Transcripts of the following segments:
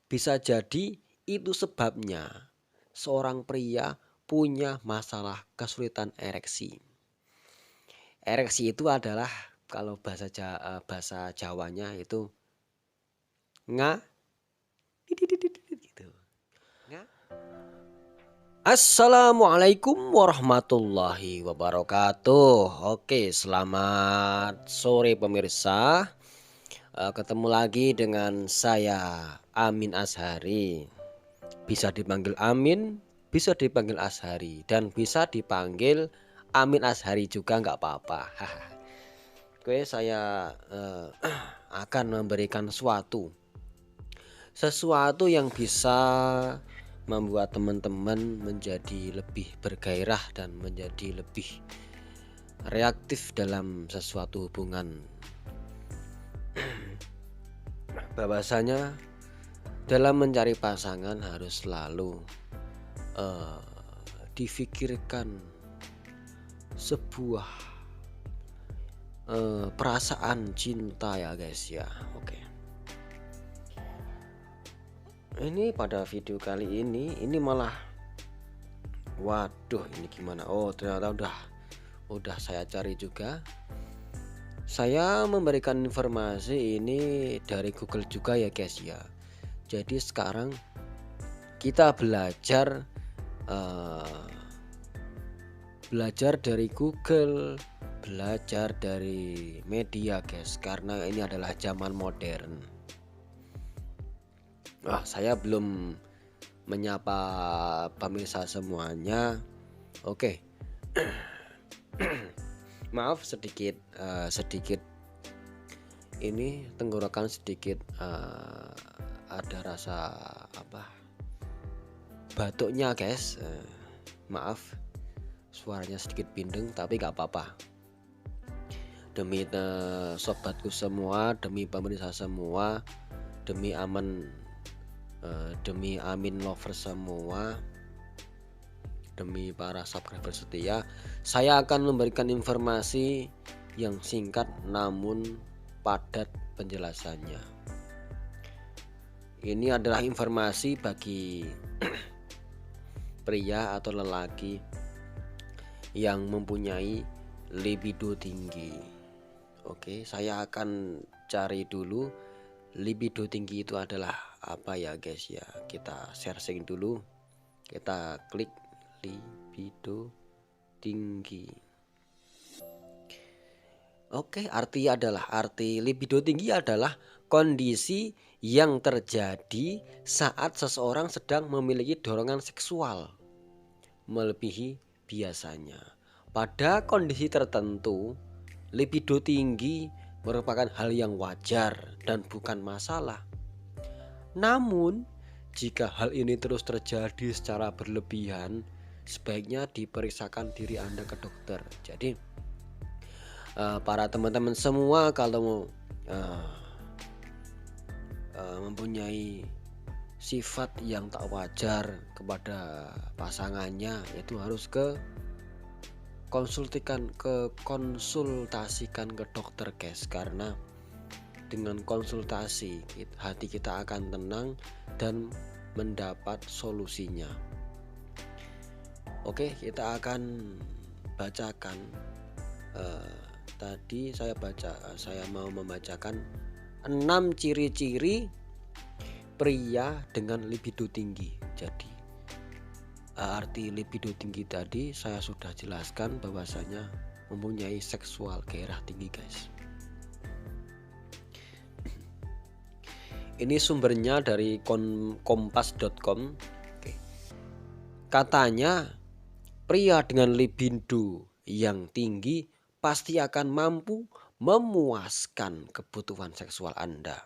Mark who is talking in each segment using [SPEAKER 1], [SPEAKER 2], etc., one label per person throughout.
[SPEAKER 1] Bisa jadi itu sebabnya seorang pria punya masalah kesulitan ereksi. Ereksi itu adalah kalau bahasa Jawanya itu nga gitu. Nga. Assalamualaikum warahmatullahi wabarakatuh. Oke, selamat sore pemirsa. Ketemu lagi dengan saya Amin Azhari. Bisa dipanggil Amin, bisa dipanggil Azhari, dan bisa dipanggil Amin Azhari juga nggak apa-apa. Oke, saya akan memberikan sesuatu yang bisa membuat teman-teman menjadi lebih bergairah dan menjadi lebih reaktif dalam sesuatu hubungan. Bahwasanya dalam mencari pasangan harus selalu difikirkan sebuah perasaan cinta ya guys ya. Oke. Ini pada video kali ini malah waduh, ini gimana? Oh, ternyata udah saya cari juga. Saya memberikan informasi ini dari Google juga ya guys ya. Jadi sekarang kita belajar dari Google, belajar dari media guys, karena ini adalah zaman modern. Saya belum menyapa pemirsa semuanya. Oke. Maaf sedikit ini tenggorokan sedikit ada rasa batuknya guys. Maaf suaranya sedikit bindeng, tapi gak apa-apa. Demi sobatku semua, demi pemirsa semua, demi Amin lover semua, demi para subscriber setia, saya akan memberikan informasi yang singkat namun padat penjelasannya. Ini adalah informasi bagi pria atau lelaki yang mempunyai libido tinggi. Oke, saya akan cari dulu libido tinggi itu adalah apa ya guys ya. Kita searching dulu, kita klik libido tinggi. Oke, arti libido tinggi adalah kondisi yang terjadi saat seseorang sedang memiliki dorongan seksual melebihi biasanya. Pada kondisi tertentu, libido tinggi merupakan hal yang wajar dan bukan masalah. Namun, jika hal ini terus terjadi secara berlebihan, sebaiknya diperiksakan diri Anda ke dokter. Jadi, para teman-teman semua kalau mempunyai sifat yang tak wajar kepada pasangannya, itu harus konsultasikan ke dokter guys, karena dengan konsultasi hati kita akan tenang dan mendapat solusinya. Oke, kita akan bacakan tadi saya mau membacakan 6 ciri-ciri pria dengan libido tinggi. Jadi arti libido tinggi tadi saya sudah jelaskan, bahwasanya mempunyai seksual gairah tinggi guys. Ini sumbernya dari kompas.com. Oke. Katanya pria dengan libido yang tinggi pasti akan mampu memuaskan kebutuhan seksual Anda.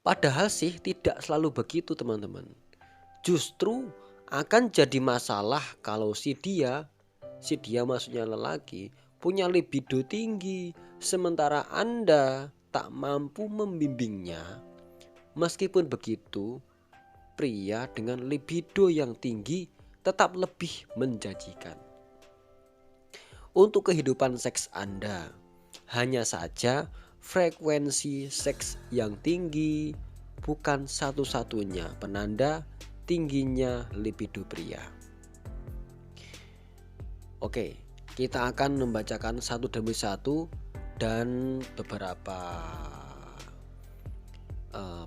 [SPEAKER 1] Padahal sih tidak selalu begitu teman-teman. Justru akan jadi masalah kalau si dia maksudnya lelaki punya libido tinggi, sementara Anda tak mampu membimbingnya. Meskipun begitu, pria dengan libido yang tinggi tetap lebih menjanjikan untuk kehidupan seks Anda. Hanya saja frekuensi seks yang tinggi bukan satu-satunya penanda tingginya libido pria. Oke, kita akan membacakan satu demi satu dan beberapa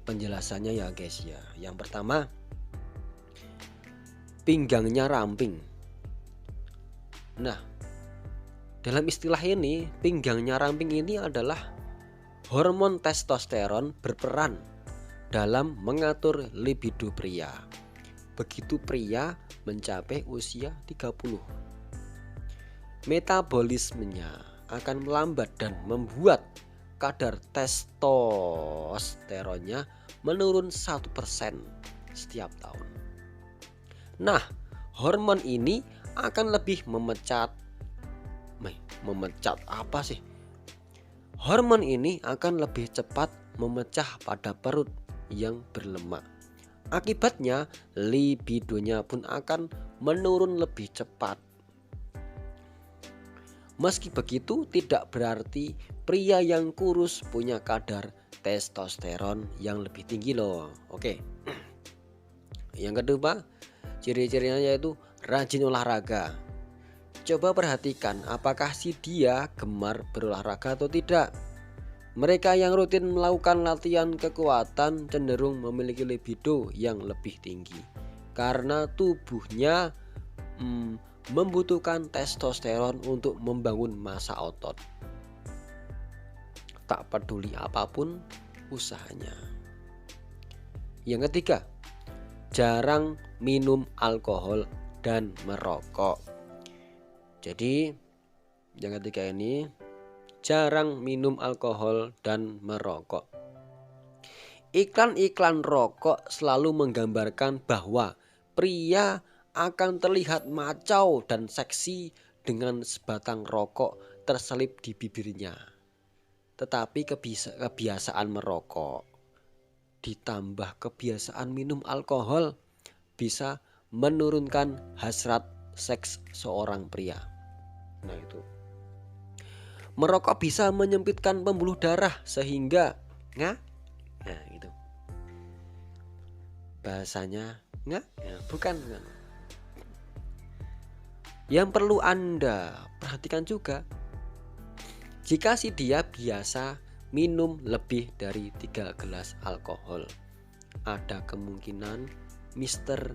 [SPEAKER 1] penjelasannya ya guys ya. Yang pertama, pinggangnya ramping. Nah, dalam istilah ini, pinggangnya ramping ini adalah hormon testosteron berperan dalam mengatur libido pria begitu pria mencapai usia 30. Metabolismenya akan melambat dan membuat kadar testosteronnya menurun 1% setiap tahun. Nah, hormon ini akan lebih memecat apa sih? Hormon ini akan lebih cepat memecah pada perut yang berlemak. Akibatnya, libidonya pun akan menurun lebih cepat. Meski begitu, tidak berarti pria yang kurus punya kadar testosteron yang lebih tinggi loh. Oke. Yang kedua, ciri-cirinya yaitu rajin olahraga. Coba perhatikan apakah si dia gemar berolahraga atau tidak. Mereka yang rutin melakukan latihan kekuatan cenderung memiliki libido yang lebih tinggi karena tubuhnya membutuhkan testosteron untuk membangun massa otot. Tak peduli apapun usahanya. Yang ketiga, jarang minum alkohol dan merokok. Jadi yang ketiga ini jarang minum alkohol dan merokok. Iklan-iklan rokok selalu menggambarkan bahwa pria akan terlihat maco dan seksi dengan sebatang rokok terselip di bibirnya. Tetapi kebiasaan merokok ditambah kebiasaan minum alkohol bisa menurunkan hasrat seks seorang pria. Nah itu. Merokok bisa menyempitkan pembuluh darah sehingga nah itu. Bahasanya bukan. Yang perlu Anda perhatikan juga, jika si dia biasa minum lebih dari 3 gelas alkohol, ada kemungkinan Mr.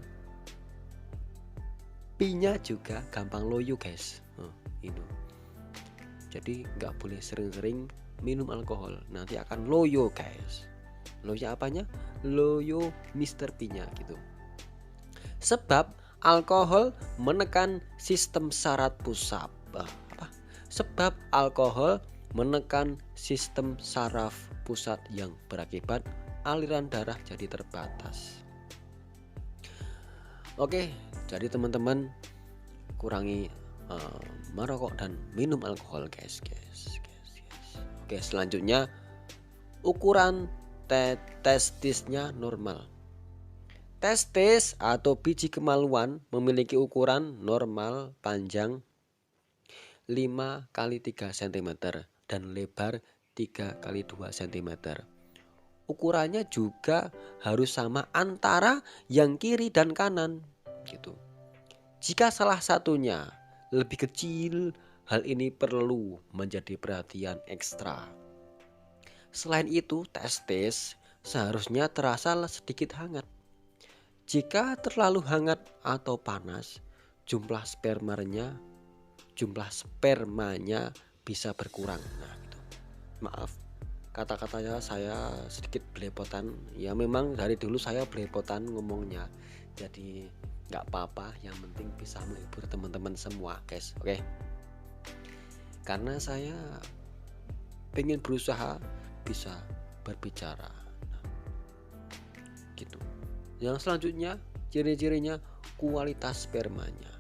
[SPEAKER 1] P-nya juga gampang loyo guys. Itu. Jadi nggak boleh sering-sering minum alkohol, nanti akan loyo guys. Loyo apanya? Loyo Mr. P-nya gitu. Sebab alkohol menekan sistem saraf pusat. Sebab alkohol menekan sistem saraf pusat yang berakibat aliran darah jadi terbatas. Oke, jadi teman-teman kurangi merokok dan minum alkohol guys. Oke, selanjutnya ukuran testisnya normal. Testis atau biji kemaluan memiliki ukuran normal panjang 5 x 3 cm dan lebar 3 x 2 cm. Ukurannya juga harus sama antara yang kiri dan kanan gitu. Jika salah satunya lebih kecil, hal ini perlu menjadi perhatian ekstra. Selain itu, testis seharusnya terasa sedikit hangat. Jika terlalu hangat atau panas, jumlah spermanya bisa berkurang. Nah, gitu. Maaf, kata-katanya saya sedikit belepotan. Ya memang dari dulu saya belepotan ngomongnya. Jadi nggak apa-apa, yang penting bisa menghibur teman-teman semua guys. Oke. Karena saya pengen berusaha bisa berbicara. Nah, gitu. Yang selanjutnya, ciri-cirinya kualitas spermanya.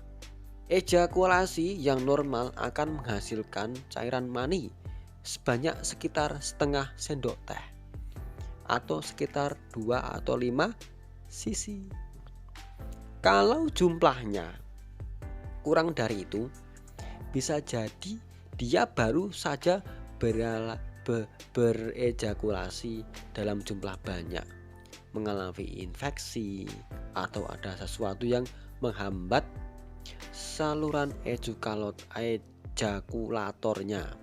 [SPEAKER 1] Ejakulasi yang normal akan menghasilkan cairan mani sebanyak sekitar setengah sendok teh atau sekitar 2 atau 5 cc. Kalau jumlahnya kurang dari itu, bisa jadi dia baru saja berejakulasi dalam jumlah banyak. mengalami infeksi atau ada sesuatu yang menghambat saluran ejakulatornya.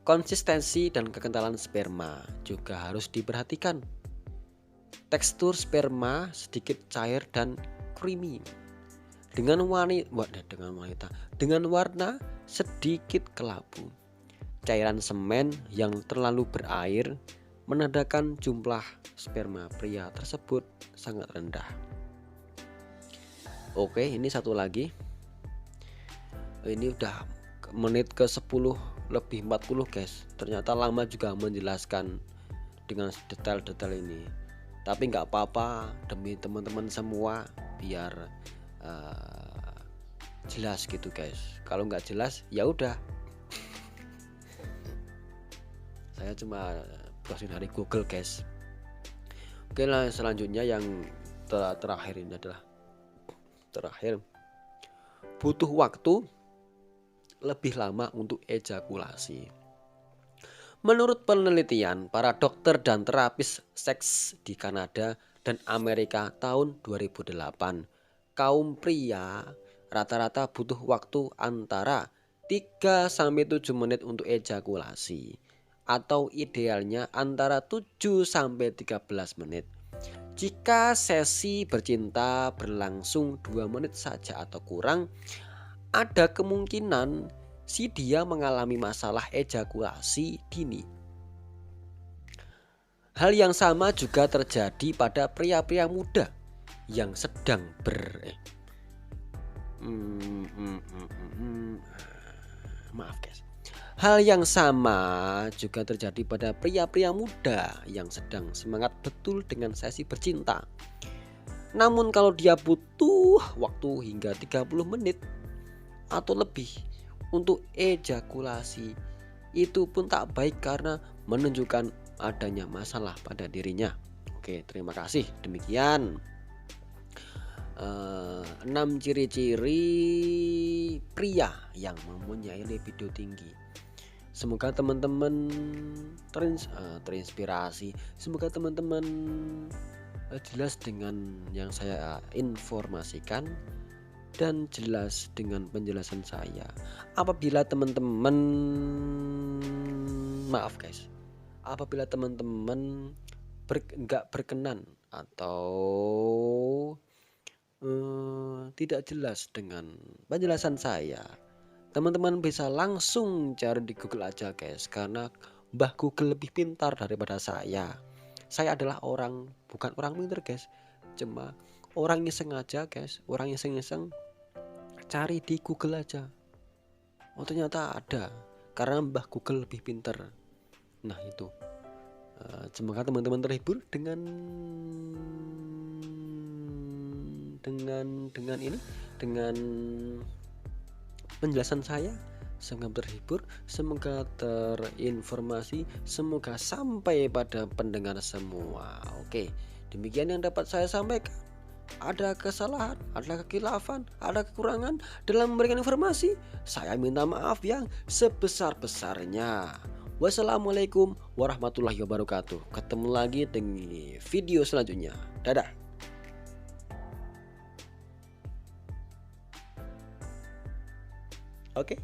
[SPEAKER 1] Konsistensi dan kekentalan sperma juga harus diperhatikan. Tekstur sperma sedikit cair dan creamy dengan warna sedikit kelabu. Cairan semen yang terlalu berair menandakan jumlah sperma pria tersebut sangat rendah. Oke, ini satu lagi. Ini udah menit ke 10 lebih 40 guys. Ternyata lama juga menjelaskan dengan detail-detail ini. Tapi nggak apa-apa, demi teman-teman semua biar jelas gitu guys. Kalau nggak jelas ya udah. Saya cuma browsing dari Google guys. Oke lah, selanjutnya yang terakhir ini adalah butuh waktu lebih lama untuk ejakulasi. Menurut penelitian para dokter dan terapis seks di Kanada dan Amerika tahun 2008, kaum pria rata-rata butuh waktu antara 3-7 menit untuk ejakulasi, atau idealnya antara 7-13 menit. Jika sesi bercinta berlangsung 2 menit saja atau kurang, ada kemungkinan si dia mengalami masalah ejakulasi dini. Hal yang sama juga terjadi pada pria-pria muda yang sedang Hal yang sama juga terjadi pada pria-pria muda yang sedang semangat betul dengan sesi bercinta. Namun kalau dia butuh waktu hingga 30 menit atau lebih untuk ejakulasi, itu pun tak baik karena menunjukkan adanya masalah pada dirinya. Oke, terima kasih. Demikian 6 ciri-ciri pria yang mempunyai libido tinggi. Semoga teman-teman terinspirasi. Semoga teman-teman jelas dengan yang saya informasikan dan jelas dengan penjelasan saya. Apabila teman-teman apabila teman-teman nggak berkenan atau tidak jelas dengan penjelasan saya, teman-teman bisa langsung cari di Google aja guys, karena Mbah Google lebih pintar daripada saya. Saya adalah bukan orang pintar guys, cuma orang iseng aja guys, orang iseng-iseng cari di Google aja. Oh ternyata ada, karena Mbah Google lebih pintar. Nah itu, semoga teman-teman terhibur dengan penjelasan saya. Semoga terhibur, semoga terinformasi, semoga sampai pada pendengar semua. Oke, demikian yang dapat saya sampaikan. Ada kesalahan, ada kekhilafan, ada kekurangan dalam memberikan informasi, saya minta maaf yang sebesar-besarnya. Wassalamualaikum warahmatullahi wabarakatuh. Ketemu lagi di video selanjutnya. Dadah. Oke.